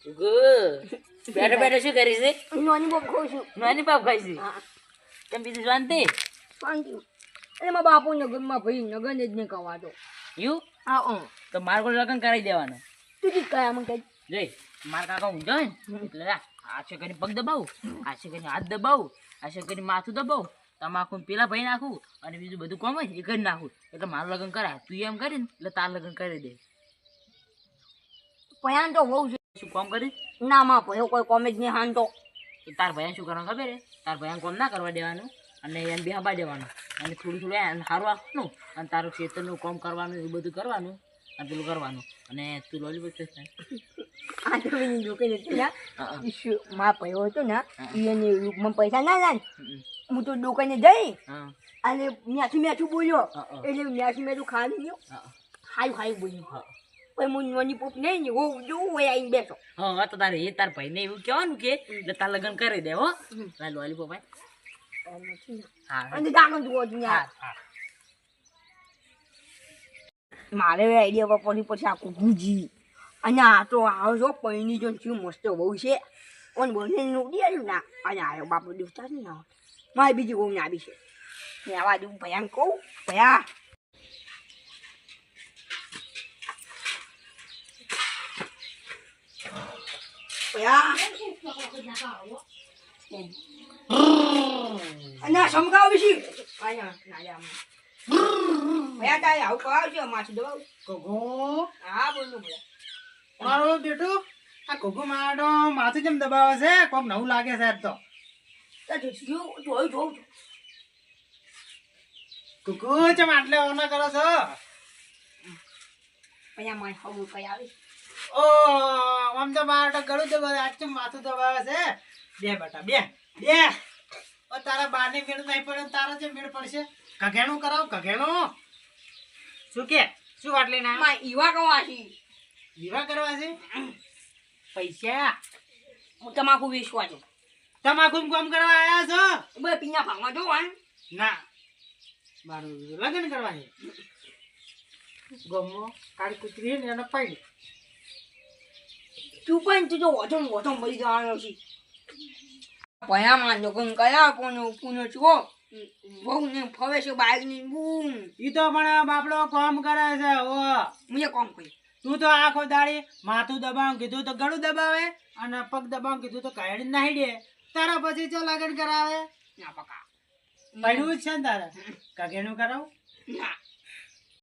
બેઠા બેઠા શું કરી છે? નાની બાપ ખાઉં છું. નાની પાપ ખાઈ છે. હા, કેમ બીજું શાંતિ? શાંતિ. એટલે મારા બાપુ નગરમાં ભાઈ નગન જ નહીં કવાતો. યુ હા તો મારે કોઈ લગ્ન કરાવી દેવાનું. તું જ કયા મને કઈ જોઈ મારા કાકા ઊંધો હોય ને એટલે આ છે કરીને પગ દબાવું, આ છે કરીને હાથ દબાવું, આ છે કરીને માથું દબાવું, તમાકુ પેલા ભાઈ નાખું અને બીજું બધું કોમ હોય એ કરી નાખું એટલે મારું લગ્ન કરાય. તું એમ કરીને એટલે તાર લગ્ન કરી દે. પયાન તો હોવું છે. શું કામ કરીશ? ના માં ભયો કોઈ કોમેજ નહીં હાનતો. એ તાર ભાઈ શું કરવાનું ખબર હે? તાર ભાઈ કોમ ના કરવા દેવાનું અને એને બેહવા દેવાનું અને થોડું થોડું એને સારું આપવાનું અને તારું ખેતરનું કામ કરવાનું એ બધું કરવાનું અને પેલું કરવાનું અને તું લોલીપોપ છે. આ તો એની દુકાને હતી ને માં ભયો હતો ને એને મને પૈસા ના લાય હું તો દુકાને જઈ હા અને મેઠું બોલ્યો હા. એટલે મેઠું ખાલી ગયો હાયું બોલ્યું હા પછી હું નાની પોપ નહીં ને હું જોઉં હોય આવીને બેઠો. હા તો તારે એ તાર ભાઈને એવું કહેવાનું કે એટલે તાર લગ્ન કરી દે હો. લોલીપોપ હા અને દાખલ જુઓ છું યાર મારે આઈડિયા પડી પછી આખું ગુજી અને આ તો આવો છો પૈણી જો શું મસ્ત બહુ છે અને બને નોડી આવ્યું ના અને આવ્યો બાપુ દિવસતા ને ના મારે બીજી કોઈને આવી છે ને આવા દઉં ભયાન કહું ભયા અને સમગાવ વિશે ભયા તારે આવું કરાવજો માછું દબાવ ઘોઘો હા બોલું ભયા મારો બેટો આ ઘોઘો મારો માથું કેમ દબાવે છે? કોક નવું લાગે સાહેબ તો. જોયું ઘોઘો ચમ આટલે ઓના કરો છો? અહીંયા મારે હવું કઈ આવે ઓ આમ તો મારે તો ગળું દબાવે, આજ ચમ માથું દબાવે છે? બે બેટા બે બે ઓ તારા બાને મેળ નહીં પડે ને તારા જે મેળ પડશે? કઘેણું કરાવ કઘેણું. શું કે શું વાત લઈને આવ્યા? માં ઈવા કવાશી વિવાહ કરવા છે? પૈસા હું તમાકુ વેચવા છું તમાકુ કામ કરવા આયા છો? બે પીના ભાવમાં જો ના મારું લગ્ન કરવા છે. ગમો કાળી કૂતરી ને એને પાડી. તું પણ તું તો વધો મરી જવાનો છે ભયામાં લગ્ન કયા પુનો છો બહુ ને ફવે છે બાઈક ની બૂમ ઈ તો પણ બાપડો કામ કરે છે. ઓ મુજે કોમ કરી તું તો આખો દાડી માથું દબાવ કીધું તો ગળું દબાવે અને પગ દબાવ કીધું તો કાયડી નાહી દે. તારા પછી જો લગ્ન કરાવે ના પકા પડ્યું જ છે ને તારે કગેણું કરાવું? ના